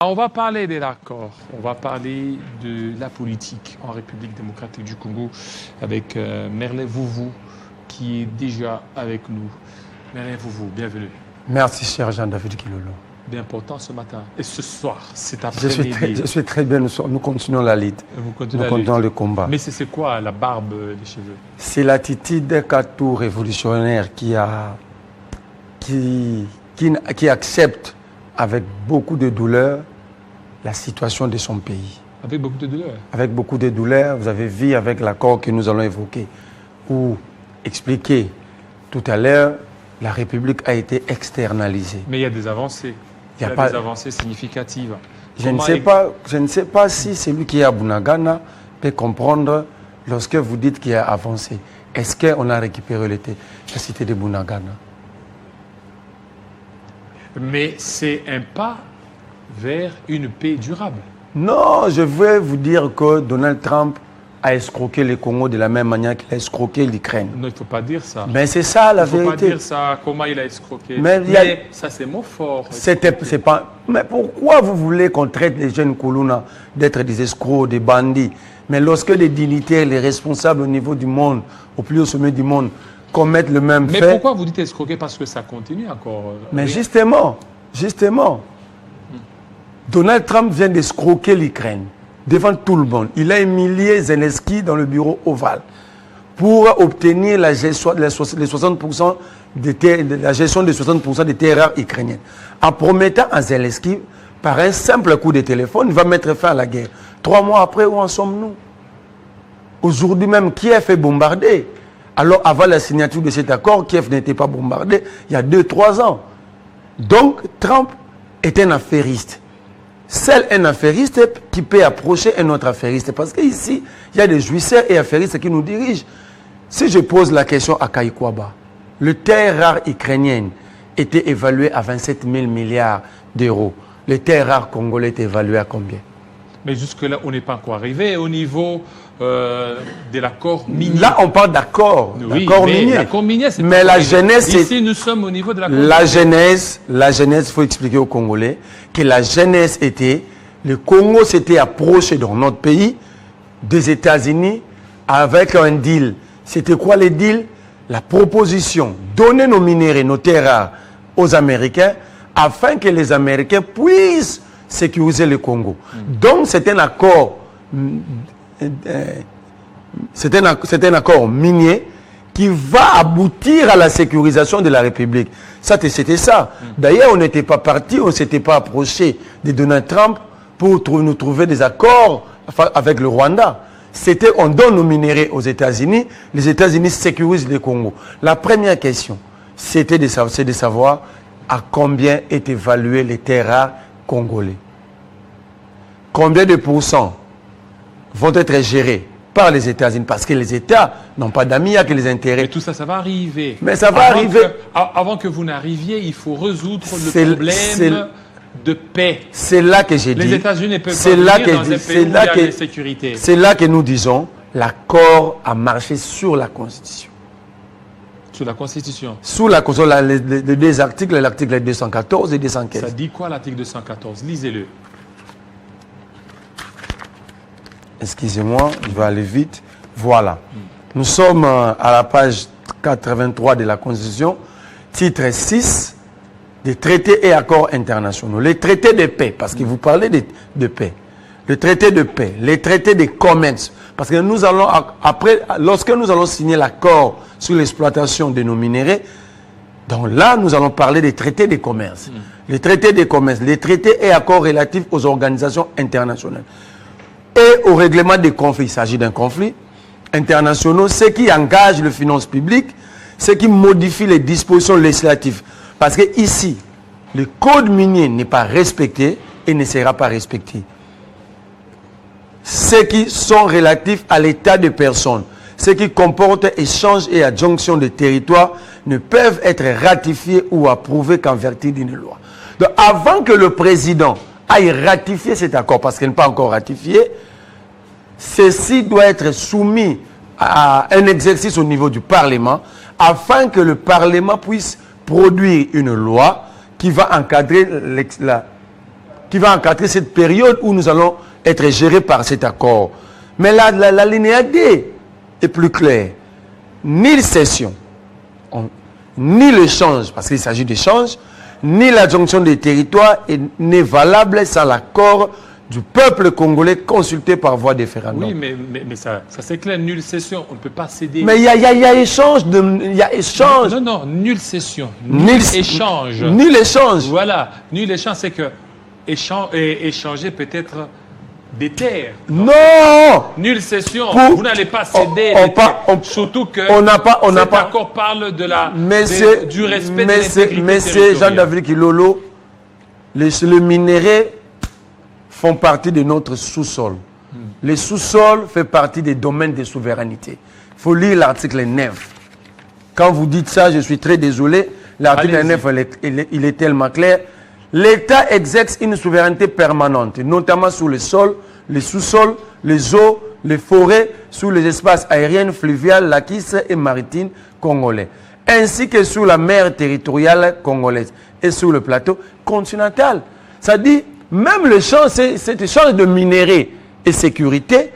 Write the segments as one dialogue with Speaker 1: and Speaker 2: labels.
Speaker 1: On va parler de l'accord, on va parler de la politique en République démocratique du Congo avec Merlin Vouvou qui est déjà avec nous. Merlin Vouvou, bienvenue.
Speaker 2: Merci cher Jean-David Kilolo.
Speaker 1: Bien important ce matin et ce soir, cet après-midi.
Speaker 2: Je suis très bien, nous continuons la lutte.
Speaker 1: Nous
Speaker 2: continuons le combat.
Speaker 1: Mais c'est quoi la barbe des cheveux?
Speaker 2: C'est l'attitude d'un Katou révolutionnaire qui accepte avec beaucoup de douleur la situation de son pays.
Speaker 1: Avec beaucoup de douleur? Avec
Speaker 2: beaucoup de douleur. Vous avez vu avec l'accord que nous allons évoquer ou expliquer tout à l'heure, la République a été externalisée.
Speaker 1: Mais il y a des avancées. Il y a des avancées significatives.
Speaker 2: Je ne sais pas si celui qui est à Bunagana peut comprendre lorsque vous dites qu'il y a avancé. Est-ce qu'on a récupéré la cité de Bunagana?
Speaker 1: Mais c'est un pas vers une paix durable.
Speaker 2: Non, je veux vous dire que Donald Trump a escroqué le Congo de la même manière qu'il a escroqué l'Ukraine.
Speaker 1: Non, il ne faut pas dire ça.
Speaker 2: Mais c'est ça la vérité.
Speaker 1: Il ne faut pas dire ça, comment il a escroqué.
Speaker 2: Mais
Speaker 1: ça, c'est mot fort.
Speaker 2: C'est pas... Mais pourquoi vous voulez qu'on traite les jeunes Kuluna d'être des escrocs, des bandits? Mais lorsque les dignitaires, les responsables au niveau du monde, au plus haut sommet du monde, commettent le même fait...
Speaker 1: Mais pourquoi vous dites escroquer? Parce que ça continue encore.
Speaker 2: Mais justement, Donald Trump vient d'escroquer l'Ukraine devant tout le monde. Il a humilié Zelensky dans le bureau ovale pour obtenir la gestion des 60% la gestion des 60% des terres rares ukrainiennes. En promettant à Zelensky, par un simple coup de téléphone, il va mettre fin à la guerre. 3 mois après, où en sommes-nous? Aujourd'hui même, Kiev est bombardé. Alors, avant la signature de cet accord, Kiev n'était pas bombardé il y a 2-3 ans. Donc, Trump est un affairiste. Seul un affairiste qui peut approcher un autre affairiste. Parce qu'ici, il y a des jouisseurs et affairistes qui nous dirigent. Si je pose la question à Kaikwaba, le terre rare ukrainienne était évalué à 27 000 milliards d'euros. Le terre rare congolais est évalué à combien?
Speaker 1: Mais jusque-là, on n'est pas encore arrivé au niveau de l'accord minier.
Speaker 2: Là, on parle d'accord.
Speaker 1: Oui, l'accord minier, c'est
Speaker 2: mais la jeunesse...
Speaker 1: Ici, nous sommes au niveau de l'accord
Speaker 2: minier. La jeunesse, il faut expliquer aux Congolais que la jeunesse était... Le Congo s'était approché dans notre pays des États-Unis avec un deal. C'était quoi le deal? La proposition, donner nos minéraux, nos terres rares aux Américains afin que les Américains puissent sécuriser le Congo. Donc, c'est un accord... C'est un accord minier qui va aboutir à la sécurisation de la République. C'était ça. D'ailleurs, on n'était pas parti, on ne s'était pas approché de Donald Trump pour nous trouver des accords avec le Rwanda. C'était on donne nos minéraux aux États-Unis, les États-Unis sécurisent le Congo. La première question, c'était de savoir à combien est évalué les terres rares congolais. Combien de pourcents vont être gérés par les États-Unis, parce que les États n'ont pas d'amis, il n'y a que les intérêts.
Speaker 1: Mais tout ça, ça va arriver.
Speaker 2: Mais ça va arriver.
Speaker 1: Avant que vous n'arriviez, il faut résoudre le problème de paix.
Speaker 2: C'est là que j'ai dit.
Speaker 1: Les États-Unis ne peuvent pas venir dans un pays où il y a de sécurité.
Speaker 2: C'est là que nous disons, l'accord a marché sur la Constitution.
Speaker 1: Sur la Constitution.
Speaker 2: Sous la Constitution, les deux articles, l'article 214 et 215.
Speaker 1: Ça dit quoi l'article 214? Lisez-le.
Speaker 2: Excusez-moi, je vais aller vite. Voilà. Nous sommes à la page 83 de la Constitution, titre 6, des traités et accords internationaux. Les traités de paix, parce que vous parlez de paix. Le traité de paix, les traités de commerce. Parce que nous allons, lorsque nous allons signer l'accord sur l'exploitation de nos minéraux, donc là, nous allons parler des traités de commerce. Les traités de commerce, les traités et accords relatifs aux organisations internationales. Et au règlement des conflits, il s'agit d'un conflit international, ce qui engage les finances publiques, ce qui modifie les dispositions législatives. Parce que ici, le code minier n'est pas respecté et ne sera pas respecté. Ceux qui sont relatifs à l'état de personne, ceux qui comportent échange et adjonction de territoire ne peuvent être ratifiés ou approuvés qu'en vertu d'une loi. Donc avant que le président aille ratifier cet accord, parce qu'il n'est pas encore ratifié, ceci doit être soumis à un exercice au niveau du Parlement afin que le Parlement puisse produire une loi qui va encadrer qui va encadrer cette période où nous allons être gérés par cet accord. Mais la linéa D est plus claire. Ni cession, ni l'échange, parce qu'il s'agit d'échange, ni l'adjonction des territoires n'est valable sans l'accord du peuple congolais consulté par voie de référendum.
Speaker 1: Oui, mais ça c'est clair, nulle cession, on ne peut pas céder.
Speaker 2: Mais il y a échange. Il y a échange.
Speaker 1: Non, nulle cession, nul échange.
Speaker 2: Nul échange.
Speaker 1: Voilà, nul échange, c'est que échanger peut-être des terres.
Speaker 2: Non.
Speaker 1: Nulle cession,
Speaker 2: Pour,
Speaker 1: vous n'allez pas céder. Surtout que cet accord parle de du respect de l'intégrité
Speaker 2: territoriale. Jean-David Kilolo, les minéraux font partie de notre sous-sol. Le sous-sol fait partie des domaines de souveraineté. Il faut lire l'article 9. Quand vous dites ça, je suis très désolé. L'article 9, il est tellement clair. L'État exerce une souveraineté permanente, notamment sur le sol, les sous-sols, les eaux, les forêts, sur les espaces aériens, fluviales, lacustres et maritimes congolais, ainsi que sur la mer territoriale congolaise et sur le plateau continental. Ça dit, même cet échange de minéraux et sécurité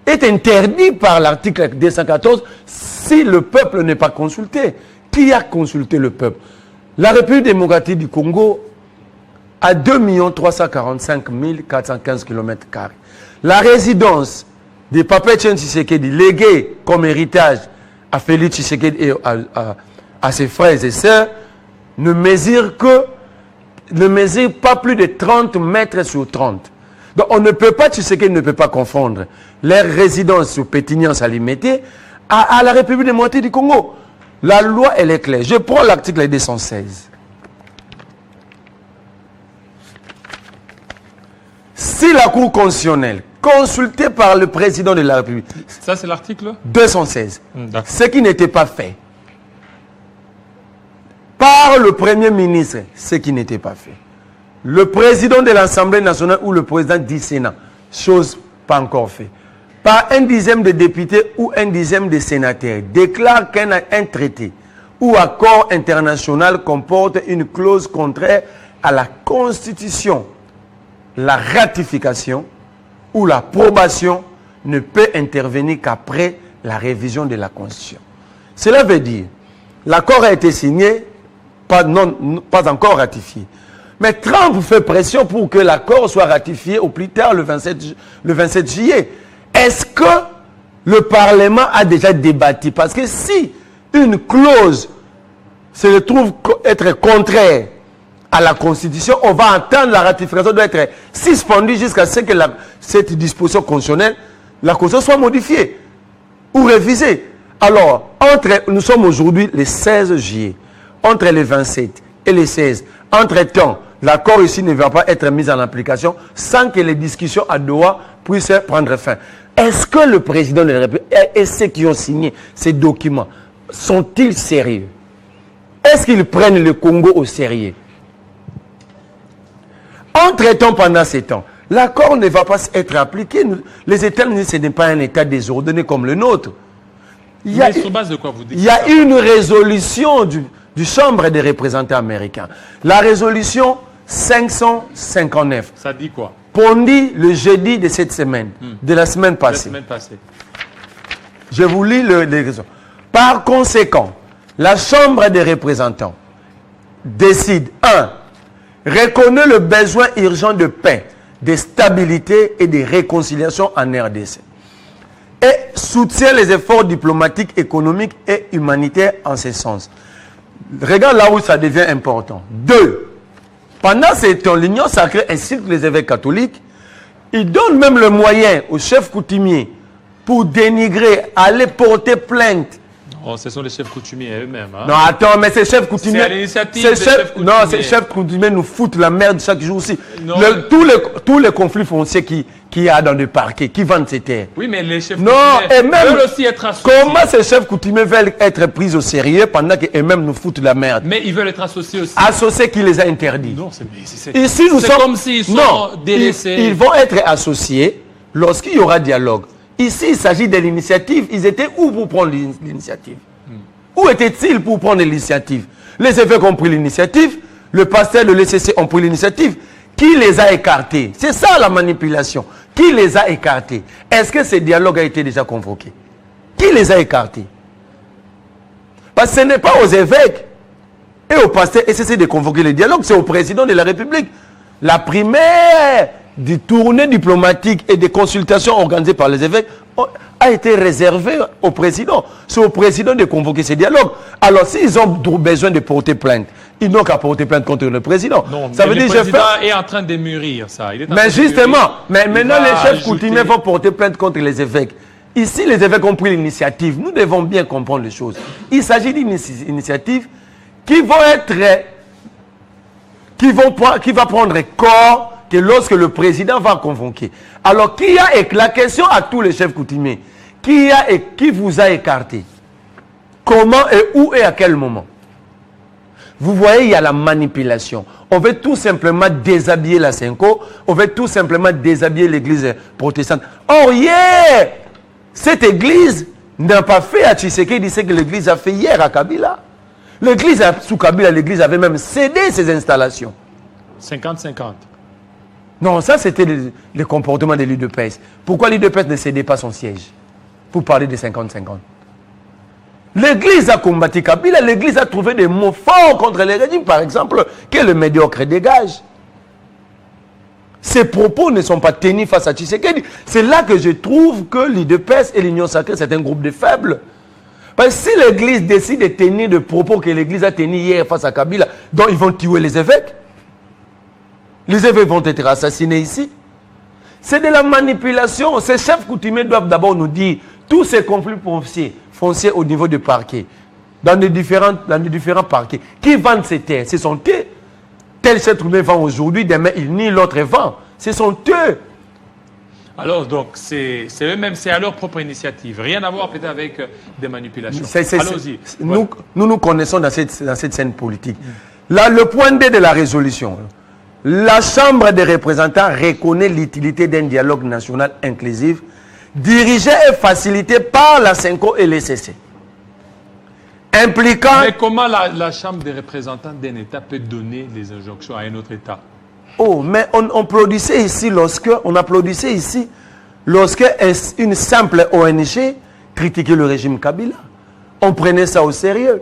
Speaker 2: est interdit par l'article 214 si le peuple n'est pas consulté. Qui a consulté le peuple? La République démocratique du Congo a 2 345 415 km². La résidence de Papa Etienne Tshisekedi, léguée comme héritage à Félix Tshisekedi et à ses frères et sœurs, ne mesure pas plus de 30 mètres sur 30. Donc on ne peut pas, Tshisekedi ne peut pas confondre leur résidence sur Pétignan-Salimete à la République démocratique du Congo. La loi, elle est claire. Je prends l'article 216. Si la Cour constitutionnelle, consultée par le président de la République...
Speaker 1: Ça, c'est l'article
Speaker 2: 216. Ce qui n'était pas fait. Par le Premier ministre, ce qui n'était pas fait. Le président de l'Assemblée nationale ou le président du Sénat, chose pas encore faite. Par un dixième de députés ou un dixième de sénateurs, déclare qu'un traité ou accord international comporte une clause contraire à la Constitution. La ratification ou l'approbation ne peut intervenir qu'après la révision de la Constitution. Cela veut dire, l'accord a été signé, pas encore ratifié. Mais Trump fait pression pour que l'accord soit ratifié au plus tard le 27 juillet. Est-ce que le Parlement a déjà débattu? Parce que si une clause se trouve être contraire à la Constitution, on va entendre la ratification doit être suspendue jusqu'à ce que cette disposition constitutionnelle, la Constitution soit modifiée ou révisée. Alors, nous sommes aujourd'hui le 16 juillet, entre les 27 et les 16, entre-temps, l'accord ici ne va pas être mis en application sans que les discussions à Doha puissent prendre fin. Est-ce que le président de la République et ceux qui ont signé ces documents sont-ils sérieux? Est-ce qu'ils prennent le Congo au sérieux? Entre-temps, pendant ces temps, l'accord ne va pas être appliqué. Les États-Unis, ce n'est pas un État désordonné comme le nôtre.
Speaker 1: Mais sur base de quoi vous dites?
Speaker 2: Il y a une résolution du Chambre des représentants américains. La résolution 559.
Speaker 1: Ça dit quoi?
Speaker 2: Pondit le jeudi de cette semaine, de la semaine passée. Je vous lis les raisons. Par conséquent, la Chambre des représentants décide 1. Reconnaît le besoin urgent de paix, de stabilité et de réconciliation en RDC. Et soutient les efforts diplomatiques, économiques et humanitaires en ce sens. Regarde là où ça devient important. 2. Pendant ces temps, l'Union sacrée ainsi que les évêques catholiques, ils donnent même le moyen aux chefs coutumiers pour dénigrer, aller porter plainte.
Speaker 1: Oh, ce sont les chefs coutumiers eux-mêmes. Hein?
Speaker 2: Non, attends, mais ces chefs coutumiers...
Speaker 1: C'est à l'initiative des chefs coutumiers.
Speaker 2: Non, ces chefs coutumiers nous foutent la merde chaque jour aussi. Tous les conflits fonciers qu'il y a dans le parquet, qui vendent ces terres.
Speaker 1: Oui, mais les chefs
Speaker 2: coutumiers
Speaker 1: veulent aussi être associés.
Speaker 2: Comment ces chefs coutumiers veulent être pris au sérieux pendant qu'eux-mêmes nous foutent la merde?
Speaker 1: Mais ils veulent être associés aussi.
Speaker 2: Associés qui les a interdits.
Speaker 1: Non,
Speaker 2: ici, nous sommes...
Speaker 1: comme s'ils sont délaissés.
Speaker 2: Ils vont être associés lorsqu'il y aura dialogue. Ici, il s'agit de l'initiative. Ils étaient où pour prendre l'initiative? Où étaient-ils pour prendre l'initiative? Les évêques ont pris l'initiative, le pasteur de l'ECC ont pris l'initiative. Qui les a écartés? C'est ça la manipulation. Qui les a écartés? Est-ce que ce dialogue a été déjà convoqué? Qui les a écartés? Parce que ce n'est pas aux évêques et aux pasteurs et c'est de convoquer le dialogue, c'est au président de la République. La primaire du tournée diplomatique et des consultations organisées par les évêques a été réservée au président. C'est au président de convoquer ces dialogues. Alors, s'ils ont besoin de porter plainte, ils n'ont qu'à porter plainte contre le président.
Speaker 1: Non,
Speaker 2: ça veut
Speaker 1: le
Speaker 2: dire
Speaker 1: président est en train de mûrir ça.
Speaker 2: Mais justement, mais maintenant les chefs coutumiers vont porter plainte contre les évêques. Ici, les évêques ont pris l'initiative. Nous devons bien comprendre les choses. Il s'agit d'une initiative qui va prendre corps que lorsque le président va convoquer. Alors, la question à tous les chefs coutumiers, qui vous a écarté? Comment et où et à quel moment? Vous voyez, il y a la manipulation. On veut tout simplement déshabiller la Senko, on veut tout simplement déshabiller l'église protestante. Or, hier, cette église n'a pas fait à Tshisekedi ce que l'église a fait hier à Kabila. L'église, sous Kabila, l'église avait même cédé ses installations.
Speaker 1: 50-50.
Speaker 2: Non, ça c'était le comportement de l'UDPS. Pourquoi l'UDPS ne cédait pas son siège? Pour parler de 50-50. L'église a combattu Kabila, l'église a trouvé des mots forts contre les régimes, par exemple, que le médiocre dégage. Ces propos ne sont pas tenus face à Tshisekedi. C'est là que je trouve que l'UDPS et l'Union Sacrée, c'est un groupe de faibles. Parce que si l'église décide de tenir des propos que l'église a tenus hier face à Kabila, donc ils vont tuer les évêques. Les évêques vont être assassinés ici. C'est de la manipulation. Ces chefs coutumiers doivent d'abord nous dire tous ces conflits fonciers au niveau du parquet, dans les différents parquets. Qui vendent ces terres? Ce sont eux. Tel chef coutumier vend aujourd'hui, demain il nie, l'autre vend. Ce sont eux.
Speaker 1: Alors, donc, c'est eux-mêmes, c'est à leur propre initiative. Rien à voir peut-être avec des manipulations. Allons-y.
Speaker 2: Nous connaissons dans cette scène politique. Là, le point D de la résolution. La Chambre des représentants reconnaît l'utilité d'un dialogue national inclusif dirigé et facilité par la Senko et l'ECC. Impliquant...
Speaker 1: Mais comment la Chambre des représentants d'un État peut donner des injonctions à un autre État?
Speaker 2: Oh, mais on applaudissait ici lorsque une simple ONG critiquait le régime Kabila. On prenait ça au sérieux.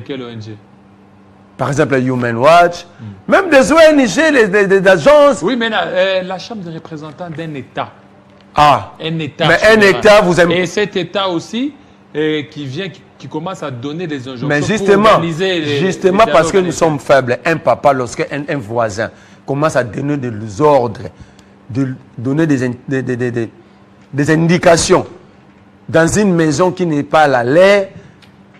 Speaker 1: Quelle ONG?
Speaker 2: Par exemple, Human Watch, même des ONG, des agences.
Speaker 1: Oui, mais la Chambre des représentants d'un État.
Speaker 2: Ah,
Speaker 1: un État.
Speaker 2: Mais un État, vous aimez...
Speaker 1: Et cet État aussi, qui commence à donner des injonctions.
Speaker 2: Mais justement, parce que nous sommes faibles, un papa, lorsqu'un voisin commence à donner des ordres, donner des indications dans une maison qui n'est pas la leur,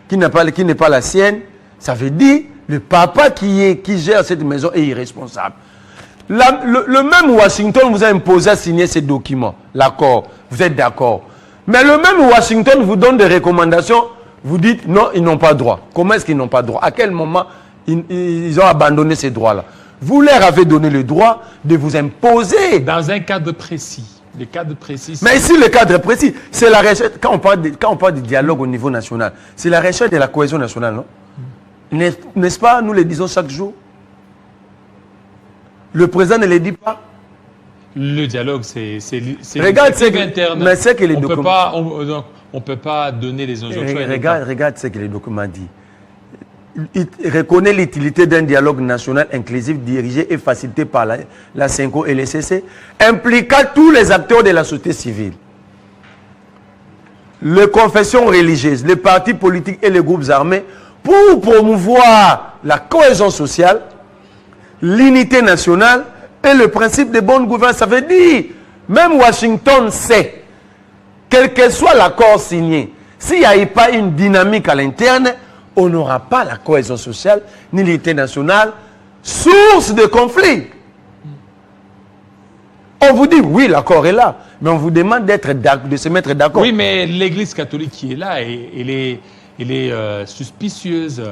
Speaker 2: qui n'est pas la sienne, ça veut dire le papa qui gère cette maison est irresponsable. Le même Washington vous a imposé à signer ces documents, l'accord, vous êtes d'accord. Mais le même Washington vous donne des recommandations, vous dites non, ils n'ont pas droit. Comment est-ce qu'ils n'ont pas droit? À quel moment ils ont abandonné ces droits-là? Vous leur avez donné le droit de vous imposer.
Speaker 1: Dans un cadre précis. Le cadre précis.
Speaker 2: Mais ici, le cadre précis, c'est la recherche. Quand on parle de dialogue au niveau national, c'est la recherche de la cohésion nationale, non? N'est-ce pas? Nous le disons chaque jour. Le président ne le dit pas.
Speaker 1: Le dialogue, c'est
Speaker 2: regarde ce que les documents...
Speaker 1: On ne peut pas donner les injonctions.
Speaker 2: Regarde ce que les documents disent. Il reconnaît l'utilité d'un dialogue national inclusif dirigé et facilité par la Senko et l'ECC, impliquant tous les acteurs de la société civile, les confessions religieuses, les partis politiques et les groupes armés, pour promouvoir la cohésion sociale, l'unité nationale et le principe de bonne gouvernance. Ça veut dire, même Washington sait, quel que soit l'accord signé, s'il n'y a pas une dynamique à l'interne, on n'aura pas la cohésion sociale ni l'unité nationale, source de conflit. On vous dit, oui, l'accord est là, mais on vous demande de se mettre d'accord.
Speaker 1: Oui, mais l'Église catholique qui est là, elle est suspicieuse.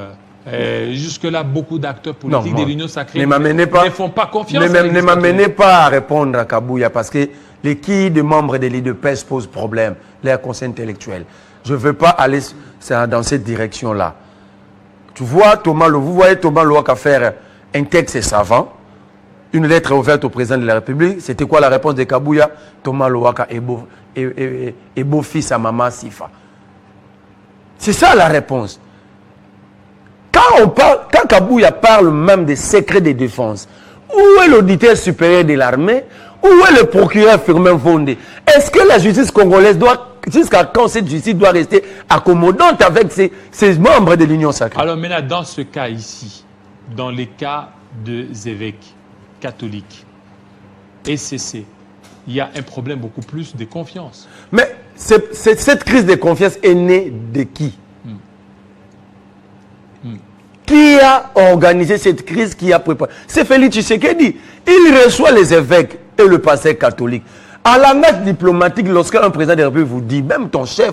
Speaker 1: Jusque-là, beaucoup d'acteurs politiques de l'Union Sacrée ne font pas confiance.
Speaker 2: Ne m'amenez pas à répondre à Kabouya, parce que les quilles de membres de l'UDPS posent problème, leur conseil intellectuel. Je ne veux pas aller dans cette direction-là. Tu vois, vous voyez Thomas Louaka faire un texte savant, une lettre ouverte au président de la République. C'était quoi la réponse de Kabouya? Thomas Lowaka et beau-fils à maman Sifa. C'est ça la réponse. Quand Kabouya parle même des secrets de défense, où est l'auditeur supérieur de l'armée? Où est le procureur Firmin Fondé? Est-ce que la justice congolaise doit, jusqu'à quand cette justice doit rester accommodante avec ses membres de l'Union sacrée?
Speaker 1: Alors maintenant, dans ce cas ici, dans les cas des évêques catholiques, SCC, il y a un problème beaucoup plus de confiance.
Speaker 2: Mais cette crise de confiance est née de qui? Qui a organisé cette crise, qui a préparé? C'est Félix Tshisekedi. Il reçoit les évêques et le pasteur catholique. À la note diplomatique, lorsqu'un président de la République vous dit, même ton chef,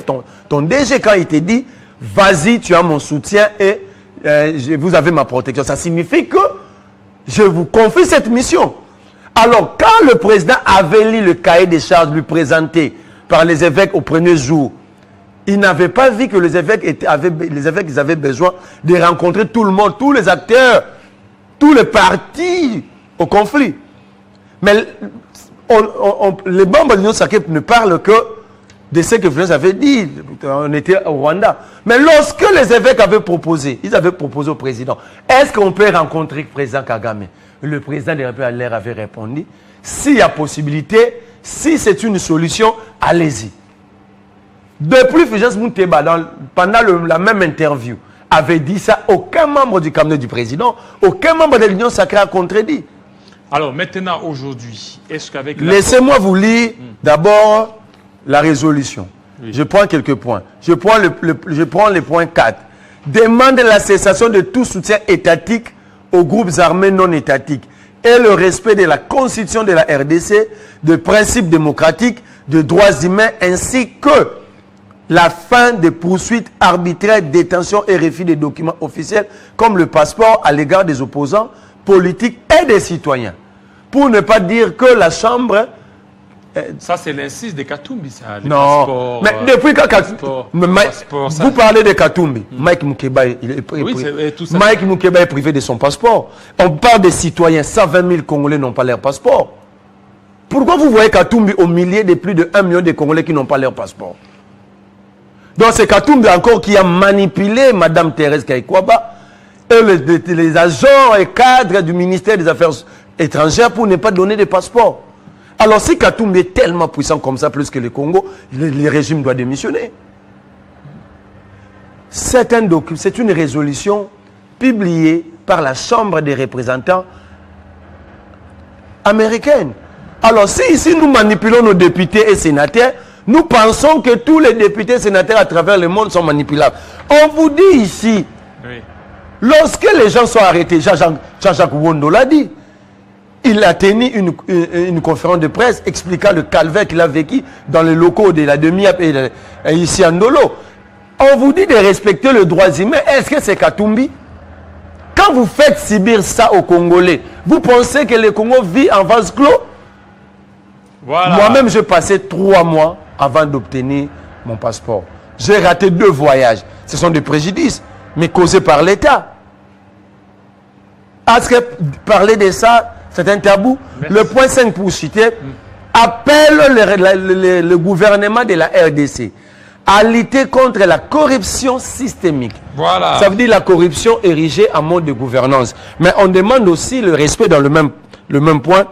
Speaker 2: ton DG, quand il te dit, vas-y, tu as mon soutien et vous avez ma protection, ça signifie que je vous confie cette mission. Alors, quand le président avait lu le cahier des charges lui présenté par les évêques au premier jour, il n'avait pas vu que les évêques avaient besoin de rencontrer tout le monde, tous les acteurs, tous les partis au conflit. Mais les membres de l'Union sacrée ne parlent que de ce que Félix avait dit. On était au Rwanda. Mais lorsque les évêques avaient proposé, ils avaient proposé au président, est-ce qu'on peut rencontrer le président Kagame? Le président de la République avait répondu, s'il y a possibilité, si c'est une solution, allez-y. Depuis Fulgence Mounteba, pendant la même interview, avait dit ça, aucun membre du cabinet du président, aucun membre de l'Union sacrée a contredit.
Speaker 1: Alors maintenant, aujourd'hui, est-ce qu'avec...
Speaker 2: Laissez-moi vous lire d'abord la résolution. Oui. Je prends quelques points. Je prends le point 4. Demande la cessation de tout soutien étatique aux groupes armés non étatiques et le respect de la constitution de la RDC, de principes démocratiques, de droits humains, ainsi que la fin des poursuites arbitraires, détention et refus des documents officiels comme le passeport à l'égard des opposants politiques et des citoyens. Pour ne pas dire que la Chambre...
Speaker 1: Ça, c'est l'incise de Katumbi, ça.
Speaker 2: Non, mais depuis quand vous parlez de Katumbi, Mike Mukeba, Mike Mukeba est privé de son passeport. On parle des citoyens, 120 000 Congolais n'ont pas leur passeport. Pourquoi vous voyez Katumbi au milieu de plus de 1 million de Congolais qui n'ont pas leur passeport? Donc c'est Katumbi encore qui a manipulé Mme Thérèse Kaikwaba et les agents et cadres du ministère des Affaires étrangères pour ne pas donner de passeport. Alors si Katumbi est tellement puissant comme ça, plus que le Congo, le régime doit démissionner. C'est une résolution publiée par la Chambre des représentants américaine. Alors si ici nous manipulons nos députés et sénateurs, nous pensons que tous les députés et sénateurs à travers le monde sont manipulables. On vous dit ici, oui. Lorsque les gens sont arrêtés, Jean-Jacques Wondo l'a dit, il a tenu une conférence de presse expliquant le calvaire qu'il a vécu dans les locaux de la demi-app et ici à Ndolo. On vous dit de respecter le droit humain. Est-ce que c'est Katumbi? Quand vous faites subir ça aux Congolais, vous pensez que le Congo vit en vase clos? Voilà. Moi-même, j'ai passé 3 mois avant d'obtenir mon passeport. J'ai raté 2 voyages. Ce sont des préjudices, mais causés par l'État. Est-ce que parler de ça, c'est un tabou? Merci. Le point 5 pour citer, appelle le gouvernement de la RDC à lutter contre la corruption systémique. Voilà. Ça veut dire la corruption érigée en mode de gouvernance. Mais on demande aussi le respect dans le même point,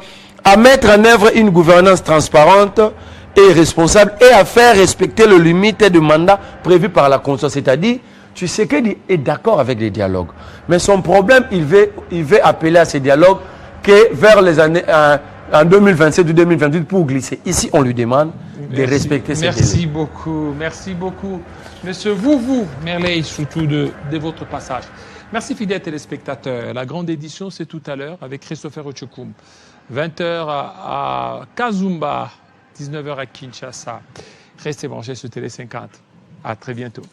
Speaker 2: à mettre en œuvre une gouvernance transparente et responsable et à faire respecter le limite de mandat prévu par la Constitution. C'est-à-dire, Tshisekedi est d'accord avec les dialogues. Mais son problème, il veut appeler à ces dialogues que vers les années en 2027 ou 2028 pour glisser. Ici, on lui demande de respecter ces délais.
Speaker 1: Merci beaucoup. Merci beaucoup. Monsieur Vouvou Merley, surtout de votre passage. Merci, fidèles téléspectateurs. La grande édition, c'est tout à l'heure avec Christopher Ochokoum. 20h à Kazumba, 19h à Kinshasa. Restez branchés sur Télé 50. À très bientôt.